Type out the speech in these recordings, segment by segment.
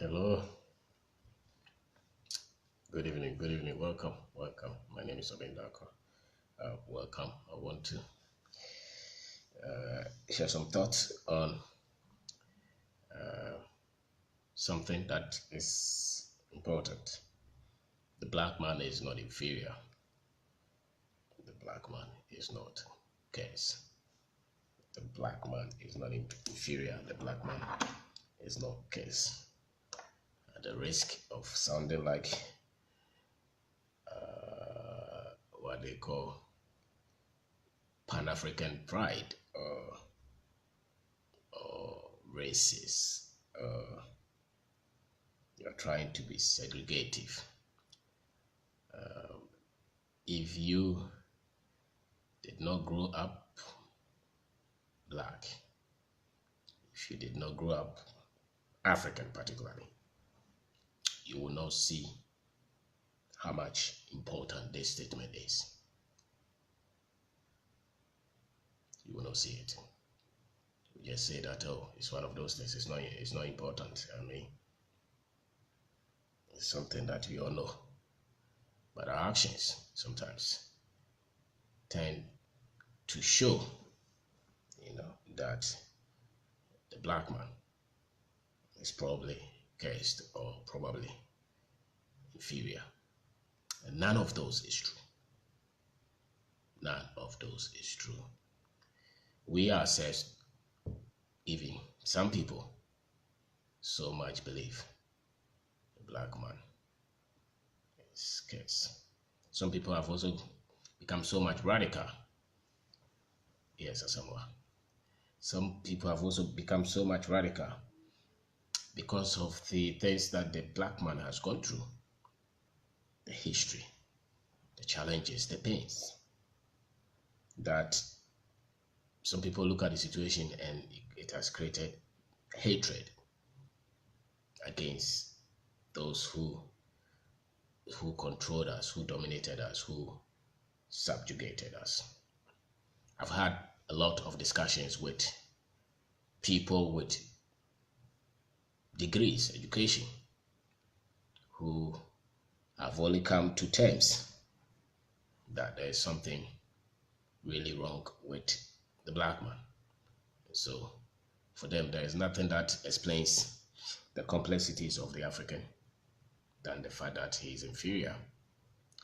Hello, good evening, welcome. My name is Obendako. Welcome. I want to share some thoughts on something that is important. The black man is not inferior. The black man is not curse. The black man is not inferior. The black man is not curse. At the risk of sounding like what they call Pan-African pride or racist. You're trying to be segregative. If you did not grow up black, if you did not grow up African particularly, you will not see how much important this statement is. You will not see it. You just say that, oh, it's one of those things. It's not important. I mean, it's something that we all know. But our actions sometimes tend to show, that the black man is probably cursed or probably inferior. And none of those is true. None of those is true. We ourselves, even some people, so much believe the black man is cursed. Some people have also become so much radical. Yes, Asamoah. Some people have also become so much radical because of the things that the black man has gone through, the history, the challenges, the pains, that some people look at the situation and it has created hatred against those who controlled us, who dominated us, who subjugated us. I've had a lot of discussions with people with degrees, education, who have only come to terms that there is something really wrong with the black man. So for them, there is nothing that explains the complexities of the African than the fact that he is inferior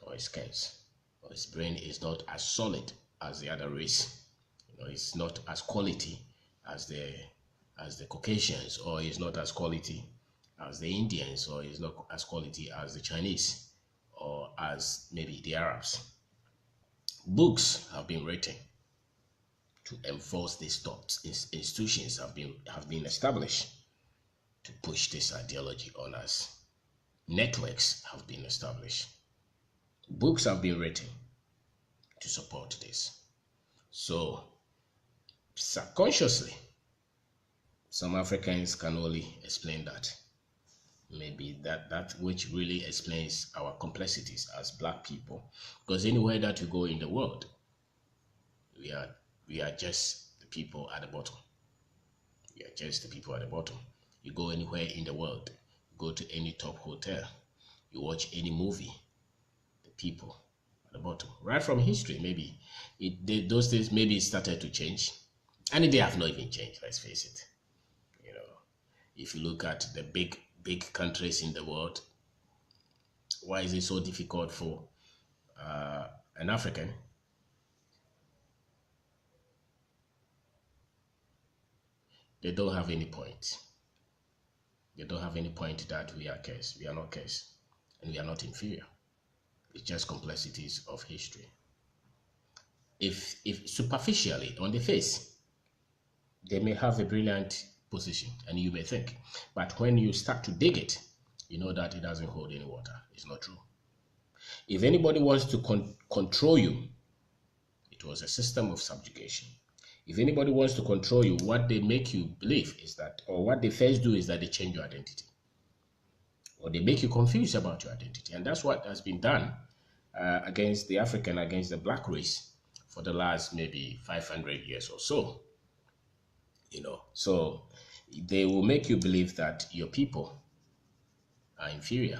or his scarce or his brain is not as solid as the other race. It's not as quality as the Caucasians, or is not as quality as the Indians, or is not as quality as the Chinese, or as maybe the Arabs. Books have been written to enforce these thoughts. Institutions have been established to push this ideology on us. Networks have been established. Books have been written to support this. So subconsciously, some Africans can only explain that. Maybe that which really explains our complexities as black people. Because anywhere that you go in the world, we are just the people at the bottom. We are just the people at the bottom. You go anywhere in the world, go to any top hotel, you watch any movie, the people at the bottom. Right from history, maybe those things maybe started to change. And they have not even changed, let's face it. If you look at the big countries in the world, why is it so difficult for an African they don't have any point. They don't have any point that we are cursed. We are not cursed. And we are not inferior. It's just complexities of history. If superficially, on the face, they may have a brilliant position, and you may think, but when you start to dig it, you know that it doesn't hold any water. It's not true. If anybody wants to control you, it was a system of subjugation. If anybody wants to control you, what they make you believe is that, or what they first do is that they change your identity, or they make you confused about your identity. And that's what has been done against the African, against the black race for the last maybe 500 years or so. So they will make you believe that your people are inferior.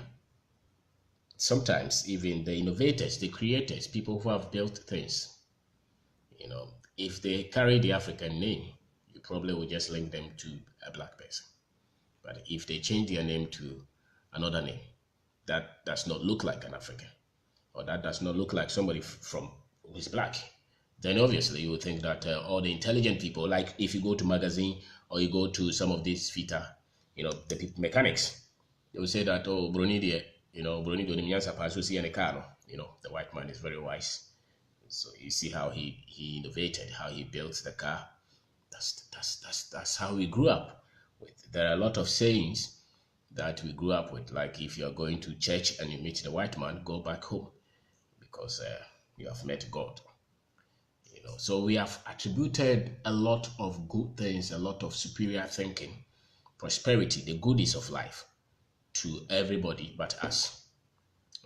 Sometimes even the innovators, the creators, people who have built things, if they carry the African name, you probably will just link them to a black person. But if they change their name to another name, that does not look like an African, or that does not look like somebody from who is black, then obviously you would think that all the intelligent people, like if you go to magazine or you go to some of these fita, the mechanics, they will say that, oh, Bruni, Bruni do Nyansa Pasu see any car, the white man is very wise. So you see how he innovated, how he built the car. That's how we grew up with. There are a lot of sayings that we grew up with, like if you're going to church and you meet the white man, go back home because you have met God. So we have attributed a lot of good things, a lot of superior thinking, prosperity, the goodies of life to everybody but us.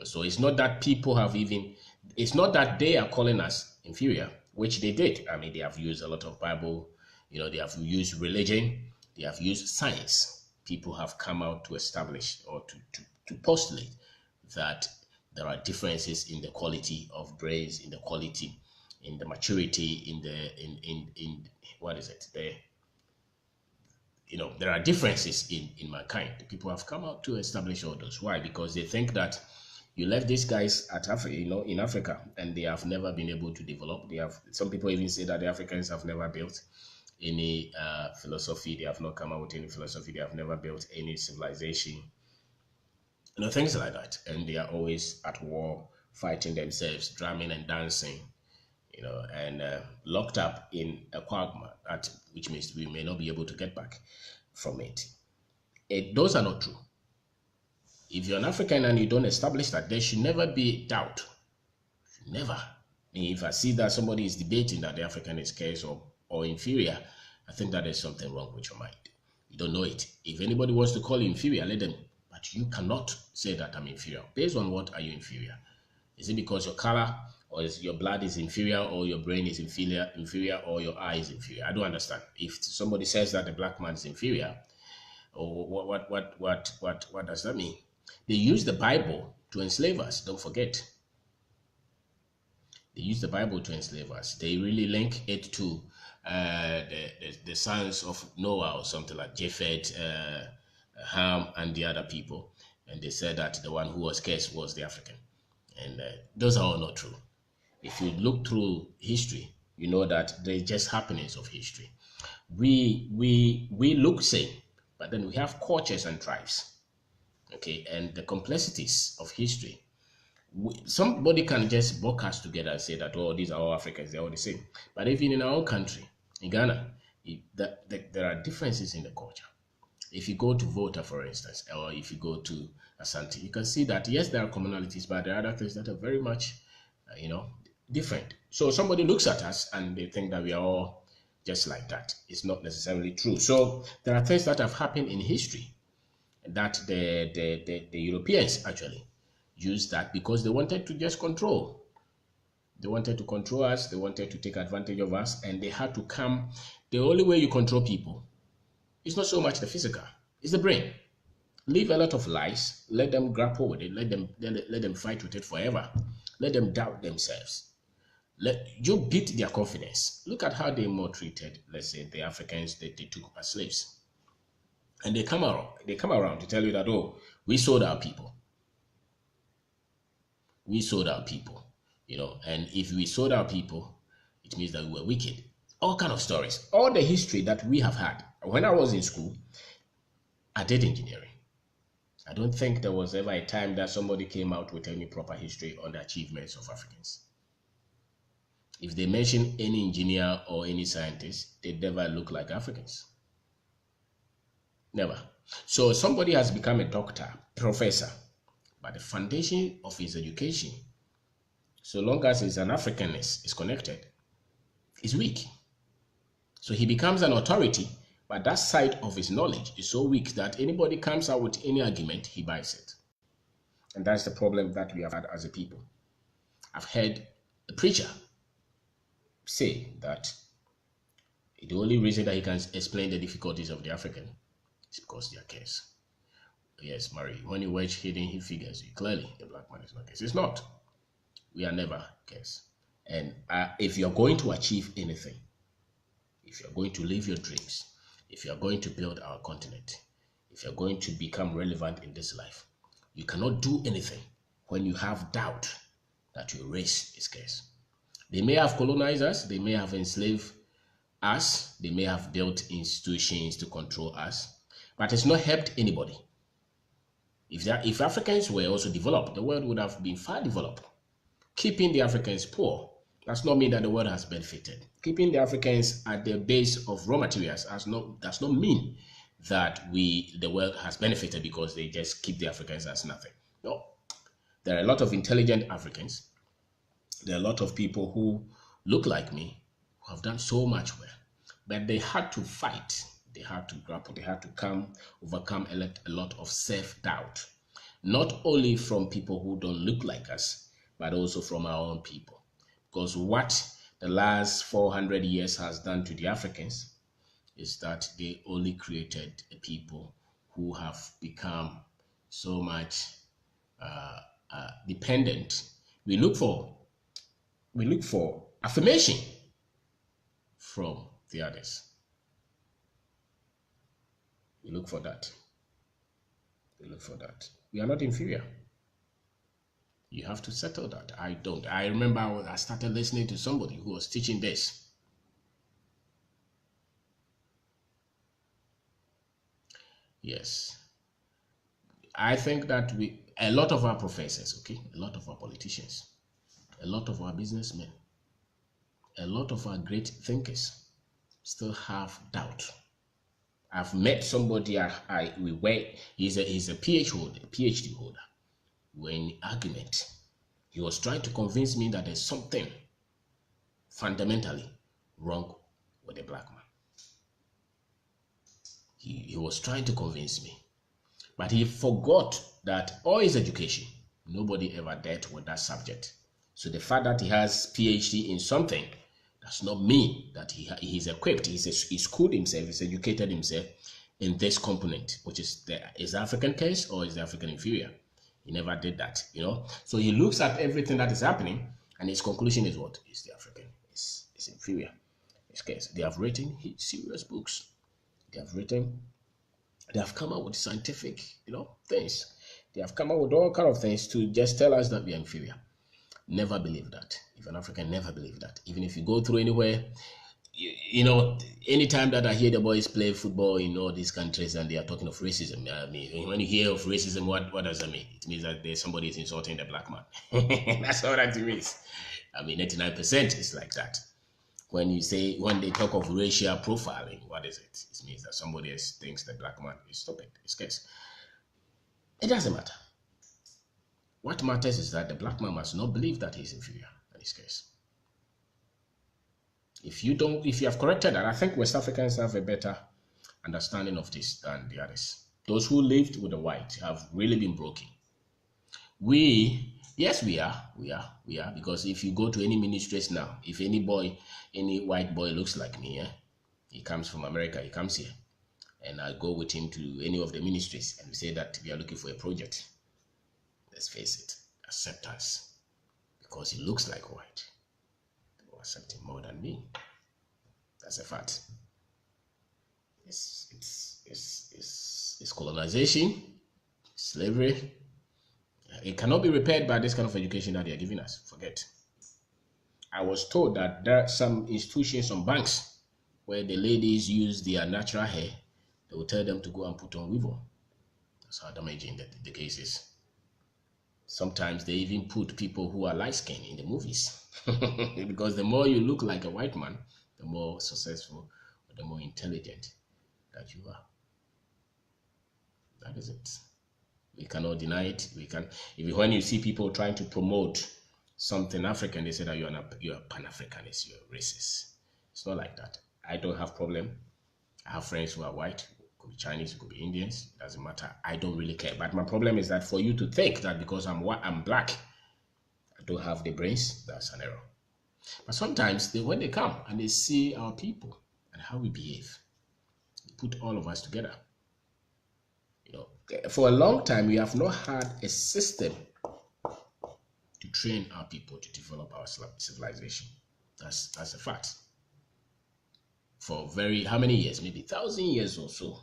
So it's not that people have even, it's not that they are calling us inferior, which they did. I mean, they have used a lot of Bible, they have used religion, they have used science. People have come out to establish or to postulate that there are differences in the quality of brains, in the quality, in the maturity, in what is it? There are differences in mankind. People have come out to establish all those. Why? Because they think that you left these guys at Africa, in Africa, and they have never been able to develop. Some people even say that the Africans have never built any philosophy. They have not come out with any philosophy. They have never built any civilization. Things like that. And they are always at war, fighting themselves, drumming and dancing, and locked up in a quagmire, which means we may not be able to get back from it. Those are not true. If you're an African and you don't establish that, there should never be doubt. Never. If I see that somebody is debating that the African is scarce or inferior, I think that there's something wrong with your mind. You don't know it. If anybody wants to call you inferior, let them. But you cannot say that I'm inferior. Based on what are you inferior? Is it because your color or your blood is inferior or your brain is inferior or your eye is inferior? I don't understand. If somebody says that the black man is inferior, or what does that mean? They use the Bible to enslave us. Don't forget. They use the Bible to enslave us. They really link it to the sons of Noah or something like Japheth, Ham, and the other people. And they said that the one who was cursed was the African. And those are all not true. If you look through history, you know that they're just happenings of history. We look same, but then we have cultures and tribes. Okay, and the complexities of history. Somebody can just book us together and say that, oh, these are all Africans, they're all the same. But even in our own country, in Ghana, there are differences in the culture. If you go to Volta, for instance, or if you go to Asante, you can see that, yes, there are commonalities, but there are other things that are very much, different. So somebody looks at us and they think that we are all just like that. It's not necessarily true. So there are things that have happened in history that the Europeans actually used that because they wanted to just control. They wanted to control us. They wanted to take advantage of us, and they had to come. The only way you control people is not so much the physical; it's the brain. Leave a lot of lies. Let them grapple with it. Let them fight with it forever. Let them doubt themselves. Let you beat their confidence. Look at how they maltreated, let's say, the Africans that they took as slaves. And they come around to tell you that, oh, we sold our people. We sold our people, and if we sold our people, it means that we were wicked. All kind of stories. All the history that we have had. When I was in school, I did engineering. I don't think there was ever a time that somebody came out with any proper history on the achievements of Africans. If they mention any engineer or any scientist, they never look like Africans. Never. So somebody has become a doctor, professor, but the foundation of his education, so long as his an Africanness is connected, is weak. So he becomes an authority, but that side of his knowledge is so weak that anybody comes out with any argument, he buys it. And that's the problem that we have had as a people. I've heard a preacher say that the only reason that he can explain the difficulties of the African is because they are cursed. Yes, Mary. When you watch Hidden, he figures you clearly the black man is not case. It's not. We are never case. And if you're going to achieve anything, if you're going to live your dreams, if you're going to build our continent, if you're going to become relevant in this life, you cannot do anything when you have doubt that your race is scarce. They may have colonized us, they may have enslaved us, they may have built institutions to control us, but it's not helped anybody. If Africans were also developed, the world would have been far developed. Keeping the Africans poor does not mean that the world has benefited. Keeping the Africans at the base of raw materials does not mean that the world has benefited because they just keep the Africans as nothing. No. There are a lot of intelligent Africans. There are a lot of people who look like me who have done so much well. But they had to fight. They had to grapple. They had to overcome a lot of self-doubt. Not only from people who don't look like us, but also from our own people. Because what the last 400 years has done to the Africans is that they only created a people who have become so much dependent. We look for affirmation from the others. We look for that. We look for that. We are not inferior. You have to settle that. I don't. I remember I started listening to somebody who was teaching this. Yes. I think that a lot of our professors, okay, a lot of our politicians, a lot of our businessmen, a lot of our great thinkers still have doubt. I've met somebody he's a PhD holder. We're in argument. He was trying to convince me that there's something fundamentally wrong with the black man. He was trying to convince me. But he forgot that all his education, nobody ever dealt with that subject. So the fact that he has PhD in something does not mean that he's equipped. He schooled himself, he's educated himself in this component, which is the African case or is the African inferior. He never did that, you know. So he looks at everything that is happening, and his conclusion is what? Is the African is inferior. His case. They have written serious books. They have come out with scientific, things. They have come out with all kind of things to just tell us that we are inferior. Never believe that. If an African, never believe that. Even if you go through anywhere, anytime that I hear the boys play football in all these countries and they are talking of racism, I mean, when you hear of racism, what does that mean? It means that somebody is insulting the black man. That's all that means. I mean, 99% is like that. When they talk of racial profiling, what is it? It means that somebody else thinks the black man is stupid. It's case. It doesn't matter. What matters is that the black man must not believe that he's inferior in this case. If you have corrected that, I think West Africans have a better understanding of this than the others. Those who lived with the white have really been broken. Yes, we are, because if you go to any ministries now, if any white boy looks like me, he comes from America, he comes here, and I go with him to any of the ministries and we say that we are looking for a project. Let's face it, accept us, because he looks like white. They will accept him more than me. That's a fact. It's colonization, slavery. It cannot be repaired by this kind of education that they are giving us. Forget. I was told that there are some institutions, some banks, where the ladies use their natural hair. They will tell them to go and put on weave. That's how damaging the case is. Sometimes they even put people who are light-skinned in the movies. Because the more you look like a white man, the more successful or the more intelligent that you are. That is it. We cannot deny it. When you see people trying to promote something African, they say that you're a Pan-Africanist, you're a racist. It's not like that. I don't have problem. I have friends who are white, it could be Chinese, it could be Indians, it doesn't matter. I don't really care. But my problem is that for you to think that because I'm black, I don't have the brains, that's an error. But sometimes when they come and they see our people and how we behave, they put all of us together. For a long time, we have not had a system to train our people to develop our civilization. That's a fact. For very how many years? Maybe 1,000 years or so.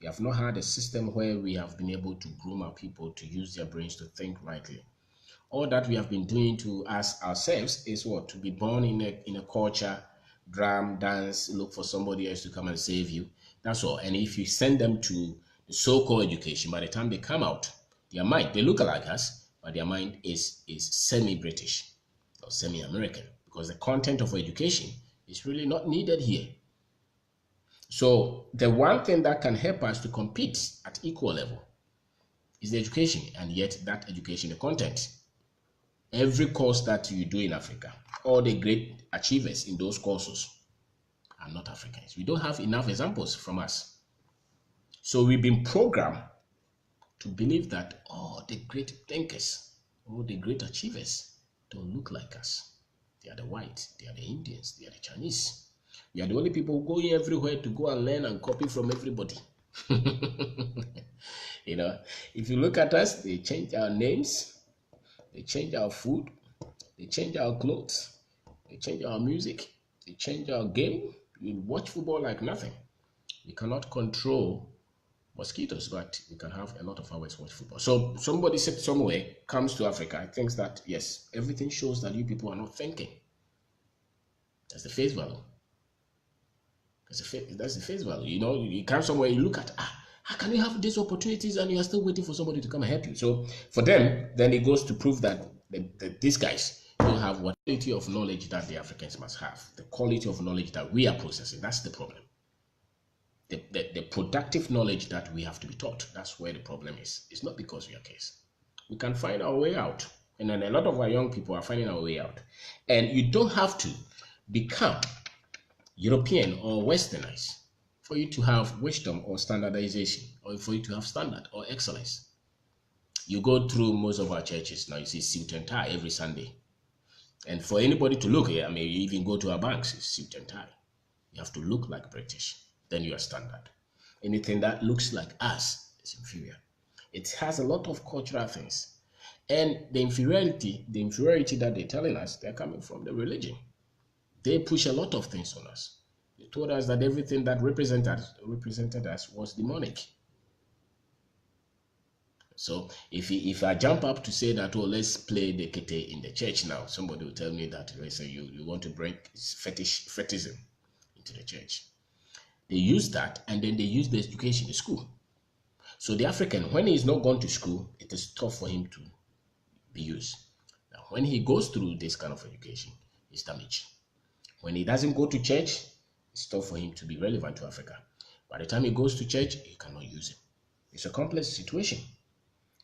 We have not had a system where we have been able to groom our people to use their brains to think rightly. All that we have been doing to us ourselves is what? To be born in a culture, drum, dance, look for somebody else to come and save you. That's all. And if you send them to the so-called education, by the time they come out, their mind, they look like us, but their mind is semi-British or semi-American because the content of education is really not needed here. So the one thing that can help us to compete at equal level is the education, and yet that education, the content. Every course that you do in Africa, all the great achievers in those courses are not Africans. We don't have enough examples from us. So we've been programmed to believe that all the great thinkers, all the great achievers don't look like us. They are the whites, they are the Indians, they are the Chinese. We are the only people going everywhere to go and learn and copy from everybody. You know, if you look at us, they change our names, they change our food, they change our clothes, they change our music, they change our game. We watch football like nothing. We cannot control mosquitoes, but we can have a lot of hours watch football. So somebody said somewhere comes to Africa, thinks that yes, everything shows that you people are not thinking. That's the face value. That's the face value. You know, you come somewhere, you look at how can you have these opportunities and you are still waiting for somebody to come and help you? So for them, then it goes to prove that these guys don't have what quality of knowledge that the Africans must have, the quality of knowledge that we are processing. That's the problem. The productive knowledge that we have to be taught. That's where the problem is. It's not because we are case. We can find our way out. And then a lot of our young people are finding our way out. And you don't have to become European or Westernized for you to have wisdom or standardization, or for you to have standard or excellence. You go through most of our churches now, you see suit and tie every Sunday. And for anybody to look here, I mean, you even go to our banks, it's suit and tie. You have to look like British, then you are standard. Anything that looks like us is inferior. It has a lot of cultural things. And the inferiority that they're telling us, they're coming from the religion. They push a lot of things on us. They told us that everything that represented us was demonic. So if I jump up to say that, oh, let's play the kete in the church now, somebody will tell me that they say you want to bring fetishism into the church. They use that, and then they use the education in school. So the African, when he's not gone to school, it is tough for him to be used. Now, when he goes through this kind of education, he's damaged. When he doesn't go to church, it's tough for him to be relevant to Africa. By the time he goes to church, he cannot use it. It's a complex situation.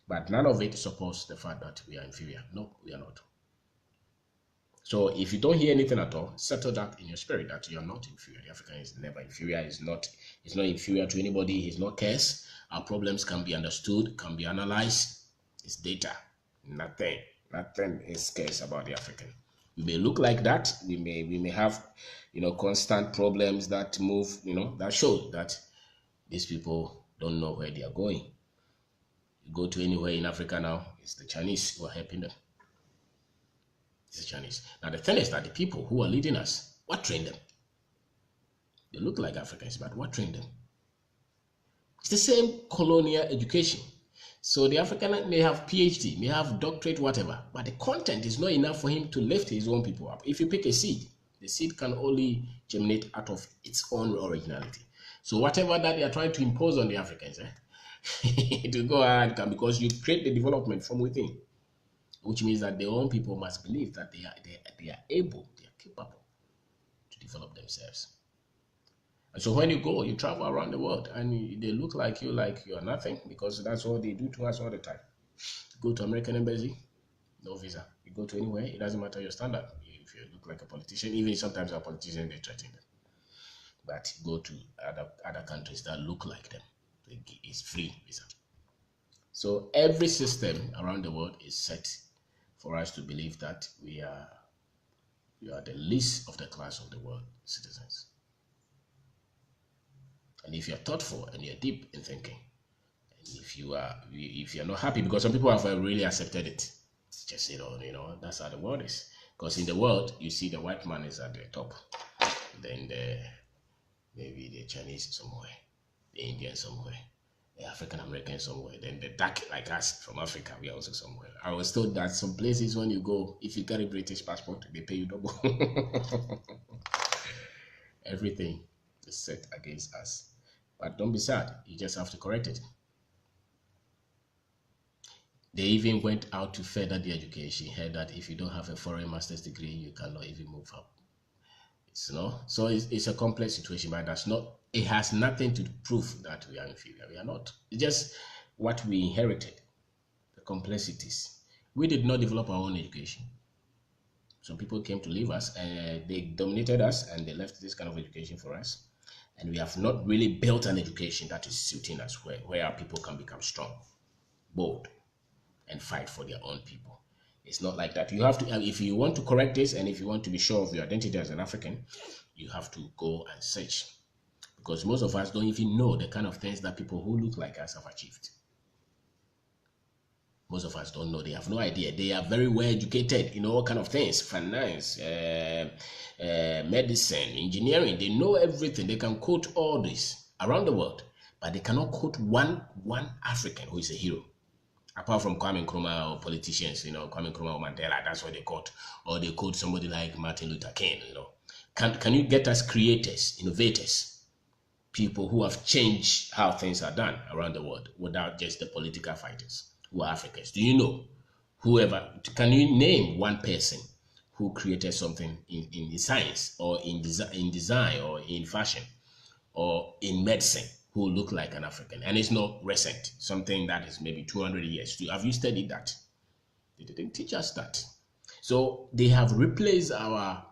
But none of it supports the fact that we are inferior. No, we are not. So if you don't hear anything at all, settle that in your spirit that you are not inferior. The African is never inferior. He's not inferior to anybody. He's not cursed. Our problems can be understood, can be analyzed. It's data. Nothing is scarce about the African. We may look like that. We may have, constant problems that move, that show that these people don't know where they are going. You go to anywhere in Africa now, it's the Chinese who are helping them. It's the Chinese. Now the thing is that the people who are leading us, what trained them? They look like Africans, but what trained them? It's the same colonial education. So the African may have PhD, may have doctorate, whatever, but the content is not enough for him to lift his own people up. If you pick a seed, the seed can only germinate out of its own originality. So whatever that they are trying to impose on the Africans, it will go hard because you create the development from within, which means that their own people must believe that they are able, they are capable to develop themselves. And so when you go, you travel around the world and they look like you are nothing, because that's what they do to us all the time. You go to American embassy, no visa. You go to anywhere, it doesn't matter your standard. If you look like a politician, even sometimes our politicians, they threaten them. But go to other countries that look like them. It's free visa. So every system around the world is set for us to believe that we are the least of the class of the world citizens. And if you're thoughtful and you're deep in thinking, and if you're not happy, because some people have really accepted it. It's just that's how the world is. Because in the world, you see the white man is at the top, then maybe the Chinese somewhere, the Indian somewhere, the African American somewhere, then the dark like us from Africa, we are also somewhere. I was told that some places when you go, if you carry British passport, they pay you double. Everything is set against us. But don't be sad, you just have to correct it. They even went out to further the education. Heard that if you don't have a foreign master's degree, you cannot even move up. So it's a complex situation, but that's not. It has nothing to prove that we are inferior. We are not. It's just what we inherited, the complexities. We did not develop our own education. Some people came to leave us, and they dominated us, and they left this kind of education for us. And we have not really built an education that is suiting us, where our people can become strong, bold, and fight for their own people. It's not like that. You have to, if you want to correct this, and if you want to be sure of your identity as an African, you have to go and search. Because most of us don't even know the kind of things that people who look like us have achieved. Most of us don't know. They have no idea. They are very well educated in all kind of things, finance, medicine, engineering. They know everything. They can quote all this around the world, but they cannot quote one African who is a hero. Apart from Kwame Nkrumah or politicians, Kwame Nkrumah or Mandela, that's what they quote. Or they quote somebody like Martin Luther King, Can you get us creators, innovators, people who have changed how things are done around the world without just the political fighters who are Africans? Do you know can you name one person who created something in science or in design or in fashion or in medicine who look like an African? And it's not recent, something that is maybe 200 years. Have you studied that? They didn't teach us that. So they have replaced our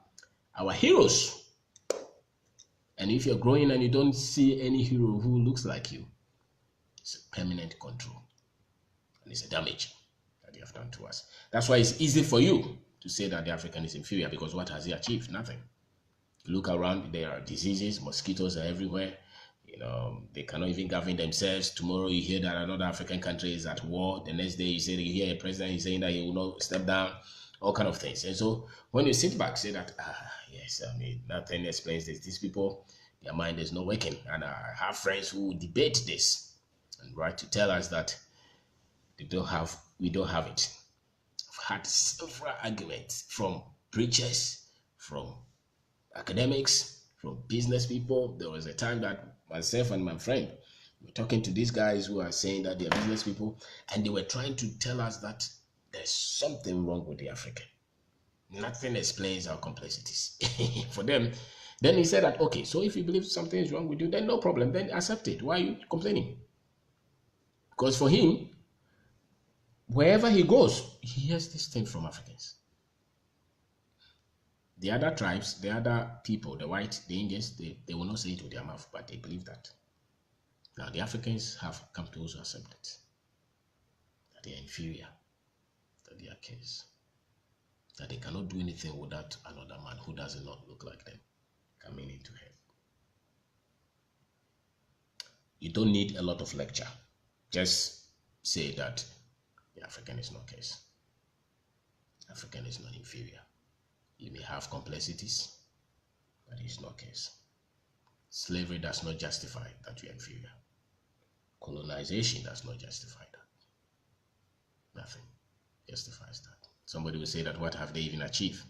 heroes. And if you're growing and you don't see any hero who looks like you, it's a permanent control. And it's a damage that they have done to us. That's why it's easy for you to say that the African is inferior, because what has he achieved? Nothing. Look around, there are diseases, mosquitoes are everywhere. They cannot even govern themselves. Tomorrow you hear that another African country is at war. The next day you hear a president is saying that he will not step down, all kind of things. And so when you sit back, say that, yes, nothing explains this. These people, their mind is not working. And I have friends who debate this and try to tell us that we don't have it. I've had several arguments from preachers, from academics, from business people. There was a time that myself and my friend were talking to these guys who are saying that they're business people, and they were trying to tell us that there's something wrong with the African. Nothing explains our complexities. For them, then he said that, okay, so if you believe something is wrong with you, then no problem, then accept it. Why are you complaining? Because for him, wherever he goes, he hears this thing from Africans. The other tribes, the other people, the white, the Indians, they will not say it with their mouth, but they believe that. Now, the Africans have come to also accept it, that they are inferior, that they are kings, that they cannot do anything without another man who does not look like them coming into heaven. You don't need a lot of lecture. Just say that the African is not case. African is not inferior. You may have complexities, but it's not case. Slavery does not justify that you are inferior. Colonization does not justify that. Nothing justifies that. Somebody will say that what have they even achieved?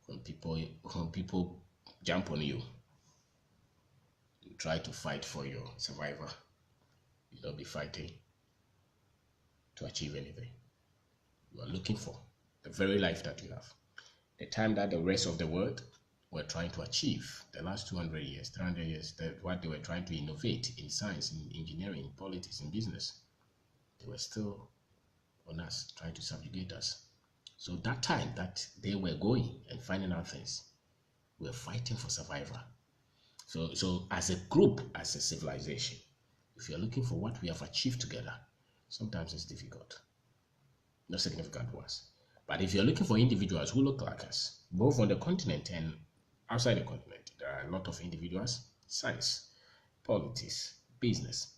When people jump on you, you try to fight for your survival. You don't be fighting to achieve anything. You are looking for the very life that you have. The time that the rest of the world were trying to achieve, the last 200 years, 300 years, what they were trying to innovate in science, in engineering, in politics, in business, they were still on us, trying to subjugate us. So that time that they were going and finding out things, we were fighting for survival. So as a group, as a civilization, if you're looking for what we have achieved together, sometimes it's difficult. Not significant to us. But if you're looking for individuals who look like us, both on the continent and outside the continent, there are a lot of individuals, science, politics, business,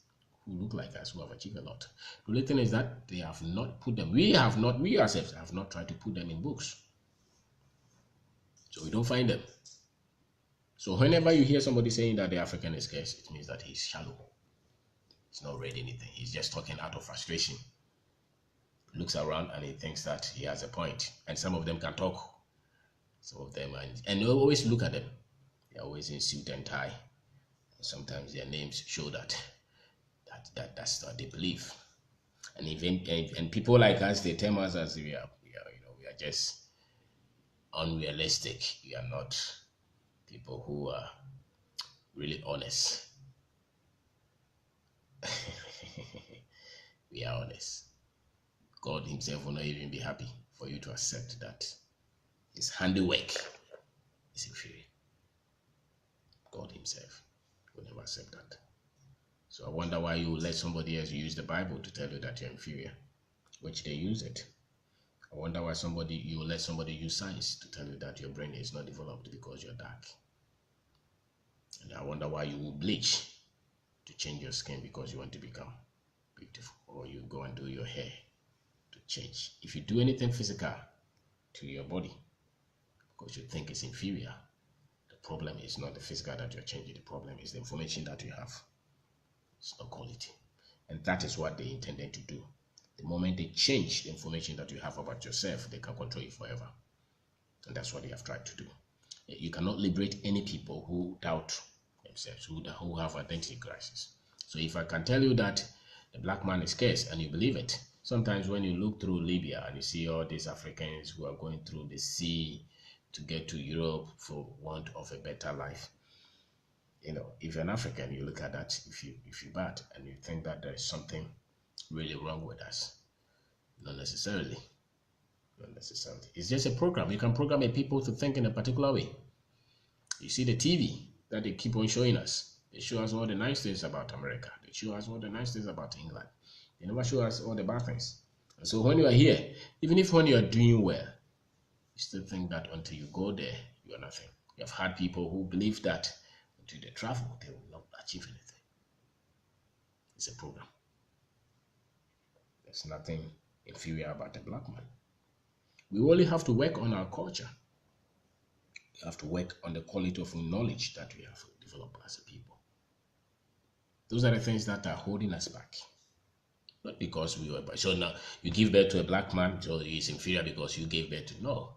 who look like us, who have achieved a lot. The only thing is that they have not put them, we ourselves have not tried to put them in books. So we don't find them. So whenever you hear somebody saying that the African is scarce, it means that he's shallow. He's not read anything. He's just talking out of frustration. He looks around and he thinks that he has a point. And some of them can talk. Some of them, and you always look at them. They're always in suit and tie. And sometimes their names show that's what they believe. And even and people like us, they tell us as we are just unrealistic. We are not people who are really honest. We are honest. God himself will not even be happy for you to accept that his handiwork is inferior. God himself will never accept that. So I wonder why you let somebody else use the Bible to tell you that you're inferior, which they use it. I wonder why you let somebody use science to tell you that your brain is not developed because you're dark. And I wonder why you will bleach to change your skin because you want to become beautiful, or you go and do your hair to change. If you do anything physical to your body because you think it's inferior, the problem is not the physical that you're changing. The problem is the information that you have. It's not quality. And that is what they intended to do. The moment they change the information that you have about yourself, they can control you forever. And that's what they have tried to do. You cannot liberate any people who doubt themselves, who have identity crisis. So if I can tell you that the black man is scarce and you believe it, sometimes when you look through Libya and you see all these Africans who are going through the sea to get to Europe for want of a better life, if you're an African, you look at that, if you're bad and you think that there is something really wrong with us. Not necessarily. Not necessarily. It's just a program. You can program a people to think in a particular way. You see the TV that they keep on showing us. They show us all the nice things about America. They show us all the nice things about England. They never show us all the bad things. And so when you are here, even if when you are doing well, you still think that until you go there, you are nothing. You have had people who believe that until they travel, they will not achieve anything. It's a program. There's nothing inferior about a black man. We only have to work on our culture. We have to work on the quality of knowledge that we have developed as a people. Those are the things that are holding us back. Not because we were, so now you give birth to a black man, so he's inferior because you gave birth to, no.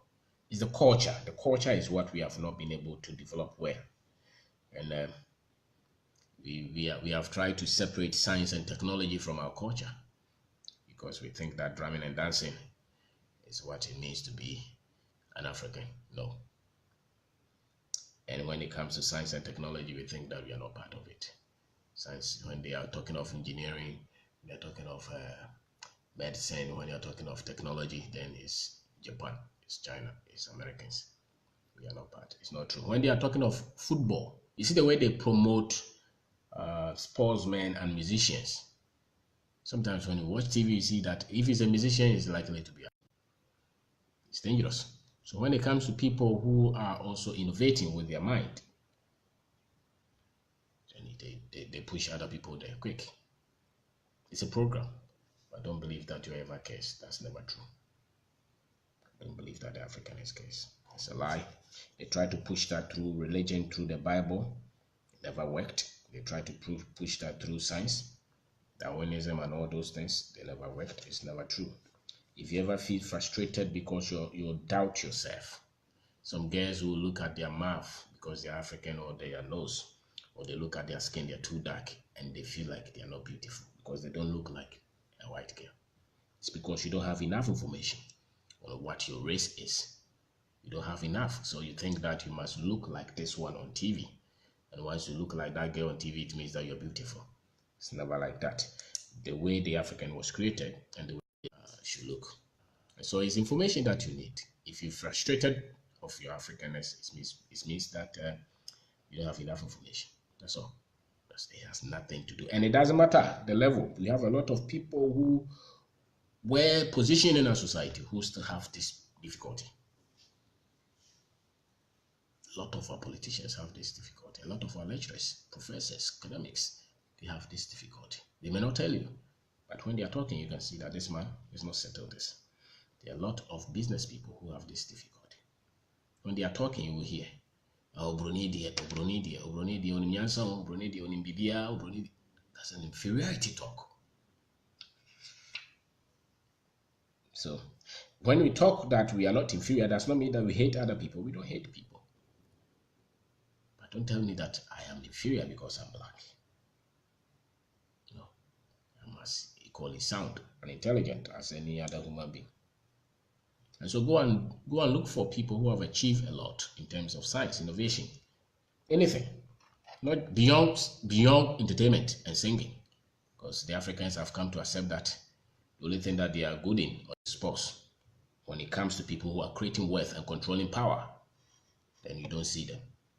It's the culture. The culture is what we have not been able to develop well. And we have tried to separate science and technology from our culture because we think that drumming and dancing is what it means to be an African. No. And when it comes to science and technology, we think that we are not part of it. Science, when they are talking of engineering, they're talking of medicine. When you're talking of technology, then it's Japan, it's China, it's Americans. We are not part. It's not true. When they are talking of football, you see the way they promote sportsmen and musicians. Sometimes when you watch TV, you see that if he's a musician, he's likely to be. It's dangerous. So when it comes to people who are also innovating with their mind, they push other people there quick. It's a program. But don't believe that you're ever cursed. That's never true. Don't believe that the African is cursed. It's a lie. They try to push that through religion, through the Bible. It never worked. They try to push that through science, Darwinism and all those things. They never worked. It's never true. If you ever feel frustrated because you doubt yourself, some girls will look at their mouth because they're African, or their nose, or they look at their skin, they're too dark, and they feel like they're not beautiful because they don't look like a white girl. It's because you don't have enough information on what your race is. You don't have enough, so you think that you must look like this one on TV. And once you look like that girl on TV, it means that you're beautiful. It's never like that. The way the African was created and the way should look. So it's information that you need. If you're frustrated of your Africanness, it means that you don't have enough information. That's all. It has nothing to do. And it doesn't matter the level. We have a lot of people who were positioned in our society who still have this difficulty. A lot of our politicians have this difficulty. A lot of our lecturers, professors, academics, they have this difficulty. They may not tell you, but when they are talking, you can see that this man is not settled this. There are a lot of business people who have this difficulty. When they are talking, you will hear, oh, Brunidi, oh, Brunidi, oh, Brunidi, oh, Nyansa, oh, Brunidi, oh, Nimbibia, oh, Brunidi. That's an inferiority talk. So, when we talk that we are not inferior, does not mean that we hate other people. We don't hate people. But don't tell me that I am inferior because I'm black. No, I'm as equally sound and intelligent as any other human being. And so go and look for people who have achieved a lot in terms of science, innovation, anything, not beyond entertainment and singing, because the Africans have come to accept that the only thing that they are good in is sports. When it comes to people who are creating wealth and controlling power, then you don't see them.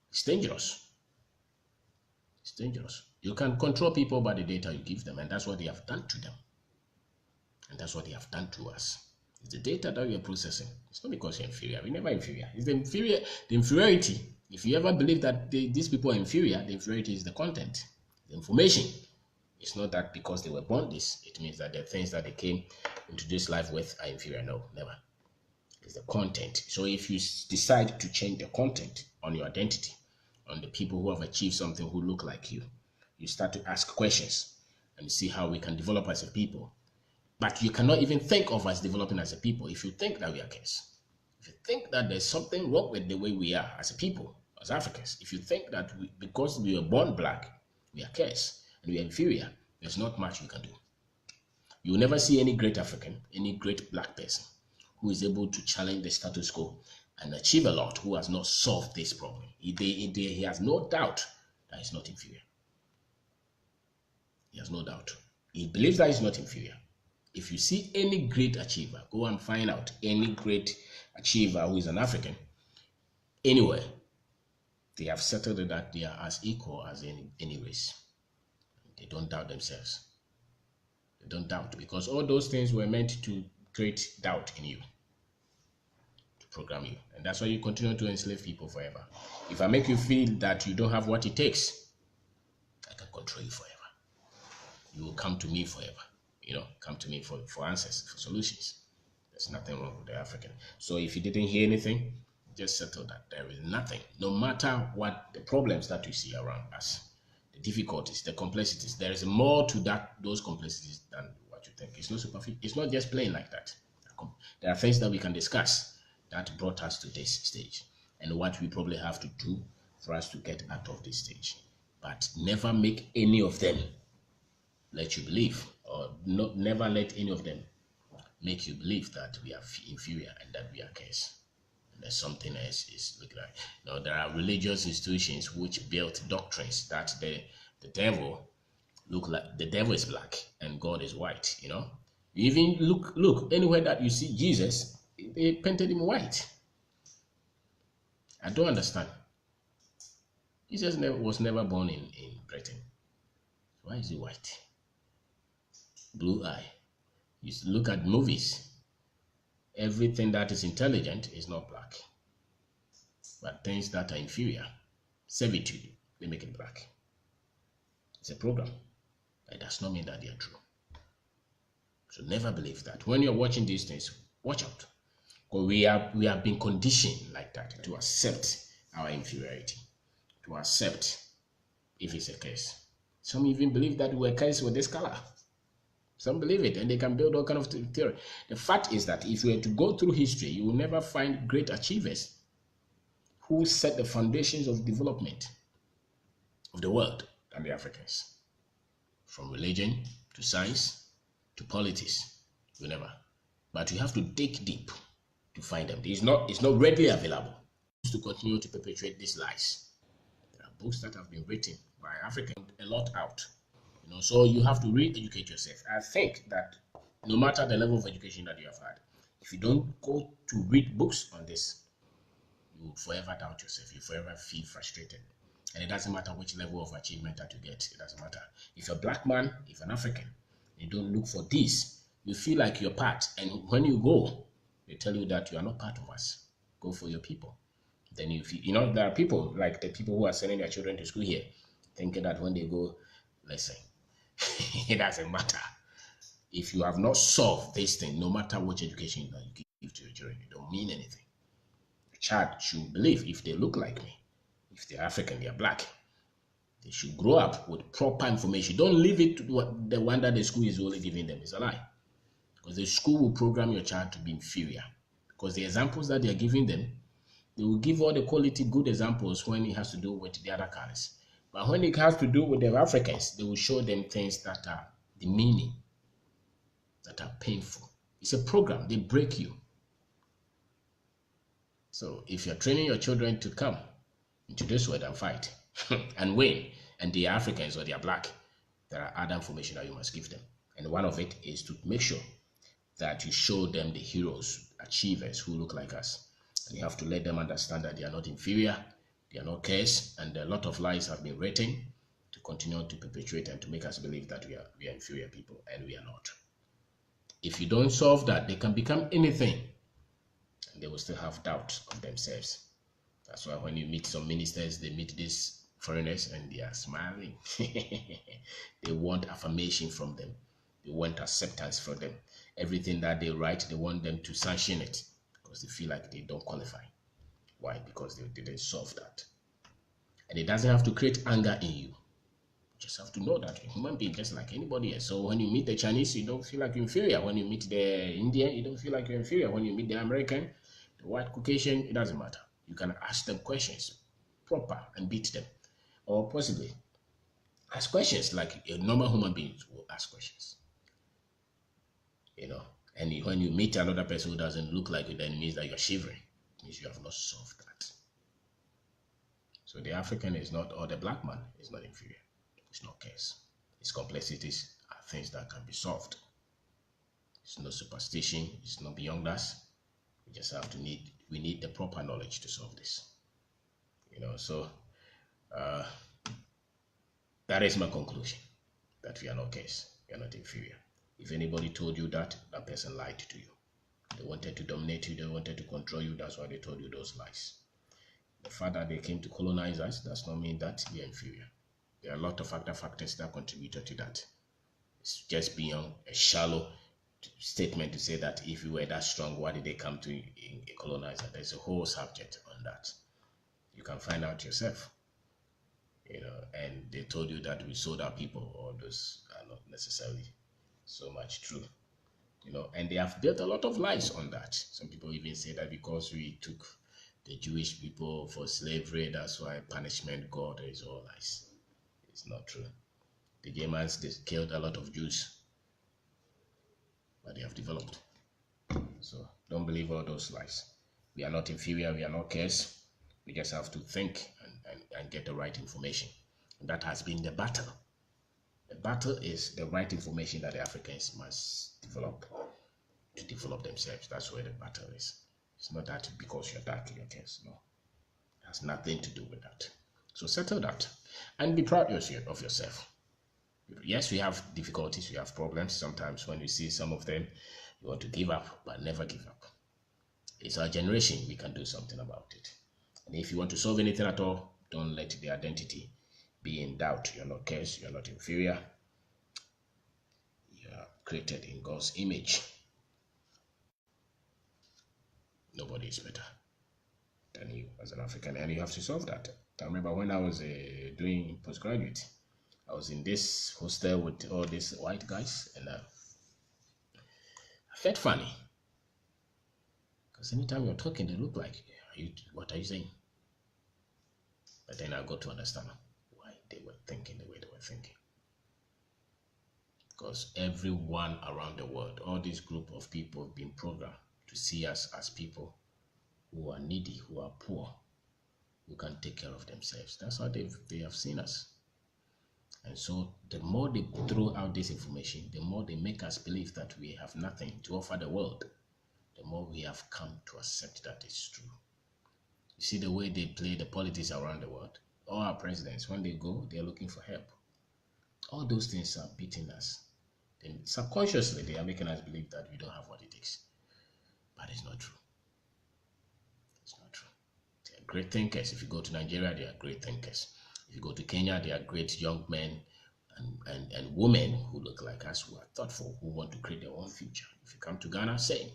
It's dangerous. It's dangerous. You can control people by the data you give them, and that's what they have done to them. And that's what they have done to us. It's the data that we are processing. It's not because you're inferior. We're never inferior. It's the inferiority. If you ever believe that these people are inferior, the inferiority is the content, the information. It's not that because they were born this, it means that the things that they came into this life with are inferior. No, never. It's the content. So if you decide to change the content on your identity, on the people who have achieved something who look like you start to ask questions and see how we can develop as a people. But you cannot even think of us developing as a people if you think that we are cursed. If you think that there's something wrong with the way we are as a people, as Africans, if you think that because we were born black, we are cursed and we are inferior, there's not much you can do. You will never see any great African, any great black person who is able to challenge the status quo and achieve a lot, who has not solved this problem. He has no doubt that he's not inferior. He has no doubt. He believes that he's not inferior. If you see any great achiever, go and find out any great achiever who is an African, anywhere, they have settled that they are as equal as any race. They don't doubt themselves. They don't doubt, because all those things were meant to create doubt in you, to program you. And that's why you continue to enslave people forever. If I make you feel that you don't have what it takes, I can control you forever. You will come to me forever. Come to me for answers, for solutions. There's nothing wrong with the African. So if you didn't hear anything, just settle that there is nothing, no matter what the problems that you see around us, the difficulties, the complexities, there is more to those complexities than what you think. It's not superficial. It's not just plain like that. There are things that we can discuss that brought us to this stage and what we probably have to do for us to get out of this stage. But never make any of them let you believe, or never let any of them make you believe that we are inferior and that we are cursed. And there's something else is looking like. There are religious institutions which built doctrines that the devil is black and God is white. You even look anywhere that you see Jesus, they painted him white. I don't understand. Jesus was never born in Britain. Why is he white? Blue eye. You look at movies. Everything that is intelligent is not black. But things that are inferior, servitude, they make it black. It's a program. It does not mean that they are true. So never believe that. When you're watching these things, watch out. Because we have been conditioned like that to accept our inferiority, to accept if it's a case. Some even believe that we're cursed with this color. Some believe it, and they can build all kind of theory. The fact is that if you were to go through history, you will never find great achievers who set the foundations of development of the world than the Africans. From religion to science to politics, you never. But you have to dig deep to find them. It's not readily available. To continue to perpetuate these lies. There are books that have been written by Africans a lot out. So you have to re-educate yourself. I think that no matter the level of education that you have had, if you don't go to read books on this, you will forever doubt yourself. You forever feel frustrated. And it doesn't matter which level of achievement that you get. It doesn't matter. If you're a black man, if you're an African, you don't look for this, you feel like you're part. And when you go, they tell you that you are not part of us. Go for your people. Then if you there are people like the people who are sending their children to school here, thinking that when they go, listen, it doesn't matter. If you have not solved this thing, no matter which education that you give to your children, it don't mean anything. The child should believe if they look like me, if they're African, they're black, they should grow up with proper information. Don't leave it to the one that the school is only giving them. It's a lie. Because the school will program your child to be inferior. Because the examples that they are giving them, they will give all the quality good examples when it has to do with the other colors. But when it has to do with the Africans, they will show them things that are demeaning, that are painful. It's a program, they break you. So if you're training your children to come into this world and fight and win, and they are Africans or they are black, there are other information that you must give them. And one of it is to make sure that you show them the heroes, achievers who look like us. And you have to let them understand that they are not inferior, they are not cursed, and a lot of lies have been written to continue to perpetuate and to make us believe that we are inferior people, and we are not. If you don't solve that, they can become anything, and they will still have doubt of themselves. That's why when you meet some ministers, they meet these foreigners and they are smiling. They want affirmation from them. They want acceptance from them. Everything that they write, they want them to sanction it because they feel like they don't qualify. Why? Because they didn't solve that. And it doesn't have to create anger in you. You just have to know that you're a human being just like anybody else. So when you meet the Chinese, you don't feel like you're inferior. When you meet the Indian, you don't feel like you're inferior. When you meet the American, the white Caucasian, it doesn't matter. You can ask them questions proper and beat them. Or possibly ask questions like a normal human being will ask questions. And when you meet another person who doesn't look like you, then it means that you're shivering. It means you have not solved that. So the African is not, or the black man is not inferior. It's no case. Its complexities are things that can be solved. It's no superstition. It's not beyond us. We need the proper knowledge to solve this. So that is my conclusion, that we are no case. We are not inferior. If anybody told you that, that person lied to you. They wanted to dominate you. They wanted to control you. That's why they told you those lies. The fact that they came to colonize us does not mean that we are inferior. There are a lot of other factors that contributed to that. It's just beyond a shallow statement to say that if we were that strong, why did they come to colonize us? There's a whole subject on that. You can find out yourself. And they told you that we sold our people. All those are not necessarily so much true. And they have built a lot of lies on that. Some people even say that because we took the Jewish people for slavery, that's why punishment God is all lies. It's not true. The Germans, they killed a lot of Jews, but they have developed. So don't believe all those lies. We are not inferior, we are not cursed. We just have to think and get the right information. And that has been the battle. The battle is the right information that the Africans must develop to develop themselves. That's where the battle is. It's not that because you're dark, you're cursed. No. It has nothing to do with that. So settle that and be proud of yourself. Yes, we have difficulties, we have problems. Sometimes when you see some of them, you want to give up, but never give up. It's our generation, we can do something about it. And if you want to solve anything at all, don't let the identity be in doubt. You're not cursed, you're not inferior. You are created in God's image. Nobody is better than you as an African, and you have to solve that. I remember when I was doing postgraduate, I was in this hostel with all these white guys, and I felt funny because anytime you're talking, they look like, what are you saying? But then I got to understand why they were thinking the way they were thinking. Because everyone around the world, all this group of people have been programmed to see us as people who are needy, who are poor, who can take care of themselves. That's how they have seen us. And so the more they throw out this information, the more they make us believe that we have nothing to offer the world, the more we have come to accept that it's true. You see the way they play the politics around the world. All our presidents, when they go, they're looking for help. All those things are beating us. Then subconsciously, they are making us believe that we don't have what it takes. But it's not true. It's not true. great thinkers. If you go to Nigeria, they are great thinkers. If you go to Kenya, they are great young men and women who look like us, who are thoughtful, who want to create their own future. If you come to Ghana, same.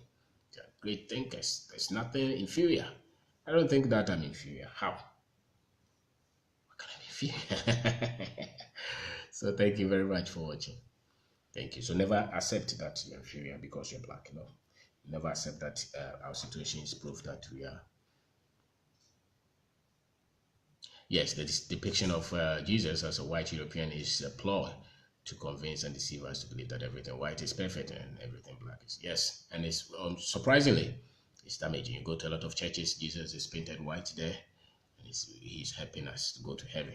They are great thinkers. There's nothing inferior. I don't think that I'm inferior. How? What can I be inferior? So thank you very much for watching. Thank you. So never accept that you're inferior because you're black. No. Never accept that our situation is proof that we are. Yes, the depiction of Jesus as a white European is a ploy to convince and deceive us to believe that everything white is perfect and everything black is. Yes, and it's surprisingly, it's damaging. You go to a lot of churches, Jesus is painted white there, and he's helping us to go to heaven.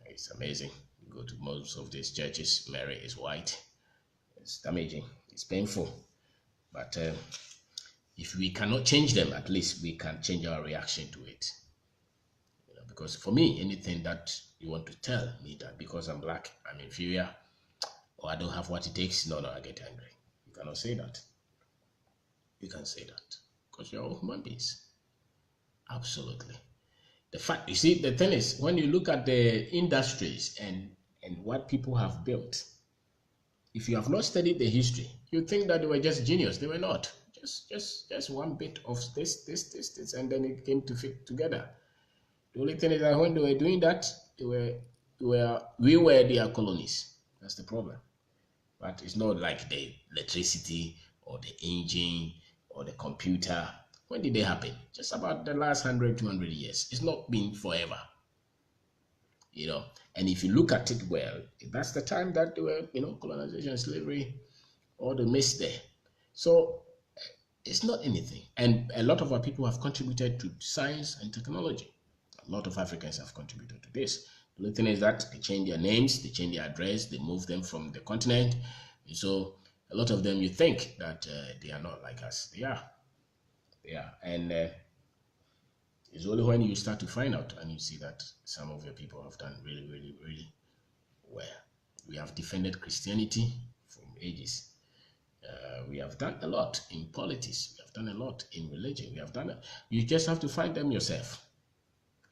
It's amazing. You go to most of these churches, Mary is white. It's damaging. It's painful. But if we cannot change them, at least we can change our reaction to it. Because for me, anything that you want to tell me that because I'm black, I'm inferior, or I don't have what it takes, no, I get angry. You cannot say that. You can say that because you're all human beings. Absolutely. The fact, you see, the thing is, when you look at the industries and what people have built, if you have not studied the history, you think that they were just genius. They were not. Just one bit of this, and then it came to fit together. The only thing is that when they were doing that, we were their colonies. That's the problem. But it's not like the electricity or the engine or the computer. When did they happen? Just about the last 100, 200 years. It's not been forever. And if you look at it well, that's the time that they were, colonization, slavery, all the mess there. So it's not anything. And a lot of our people have contributed to science and technology. A lot of Africans have contributed to this. The only thing is that they change their names, they change their address, they move them from the continent. And so a lot of them, you think that they are not like us. They are. They are. And it's only when you start to find out and you see that some of your people have done really, really, really well. We have defended Christianity from ages. We have done a lot in politics. We have done a lot in religion. We have done it. You just have to find them yourself.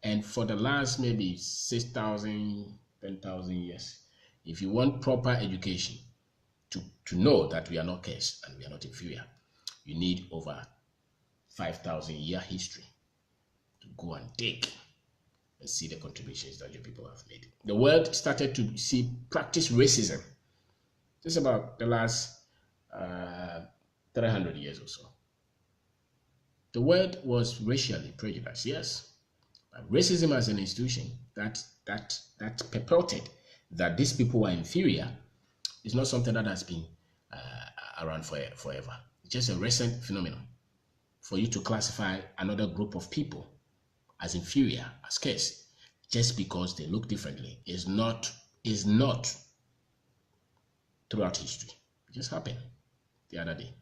And for the last maybe 6,000, 10,000 years, if you want proper education to know that we are not cursed and we are not inferior, you need over 5,000 year history to go and dig and see the contributions that your people have made. The world started to practice racism just about the last 300 years or so. The world was racially prejudiced, yes. But racism as an institution that purported that these people were inferior is not something that has been around forever. It's just a recent phenomenon. For you to classify another group of people as inferior, as cursed, just because they look differently is not throughout history. It just happened the other day.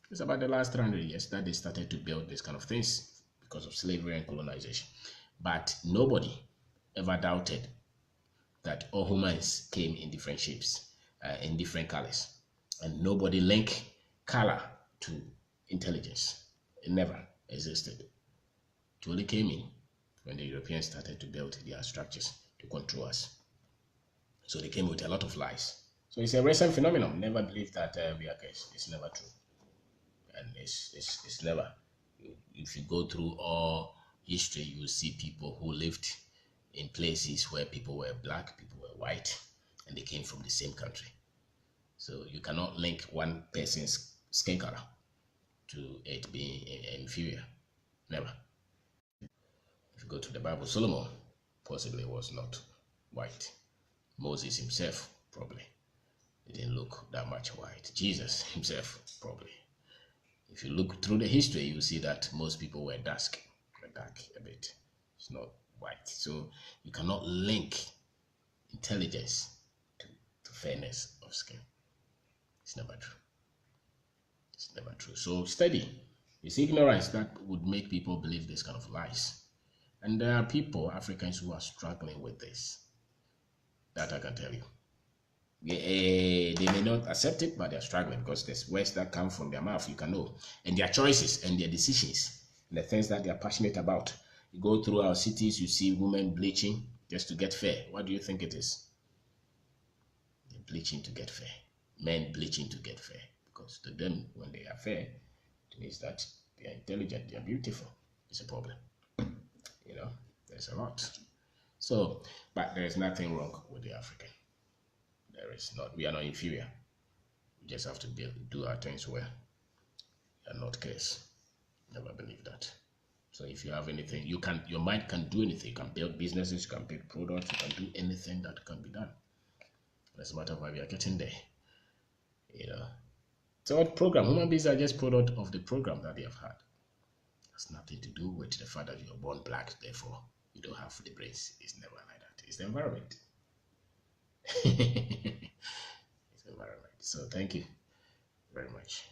It's about the last 300 years that they started to build this kind of things because of slavery and colonization. But nobody ever doubted that all humans came in different shapes, in different colors. And nobody linked color to intelligence. It never existed. It only came in when the Europeans started to build their structures to control us. So they came with a lot of lies. So it's a recent phenomenon. Never believe that we are cursed. It's never true. And it's never. If you go through all history, you will see people who lived in places where people were black, people were white, and they came from the same country. So you cannot link one person's skin color to it being inferior. Never. If you go to the Bible, Solomon possibly was not white. Moses himself probably didn't look that much white. Jesus himself probably. If you look through the history, you see that most people were dark a bit. It's not white. So you cannot link intelligence to fairness of skin. It's never true. It's never true. So study. It's ignorance that would make people believe this kind of lies. And there are people, Africans, who are struggling with this. That I can tell you. They may not accept it, but they're struggling because there's words that come from their mouth, you can know. And their choices and their decisions, and the things that they're passionate about, You go through our cities, you see women bleaching just to get fair. What do you think it is? They're bleaching to get fair. Men bleaching to get fair. Because to them, when they are fair, it means that they are intelligent, they are beautiful. It's a problem. You know, there's a lot. So, but there is nothing wrong with the African. There is not. We are not inferior. We just have to do our things well. We are not case. Never believe that. So if you have anything, you can. Your mind can do anything. You can build businesses. You can build products. You can do anything that can be done. That's a matter of why we are getting there. You know. So what program? Human beings are just product of the program that they have had. Has nothing to do with the fact that you are born black. Therefore, you don't have the brains. It's never like that. It's the environment. It's the environment. So thank you very much.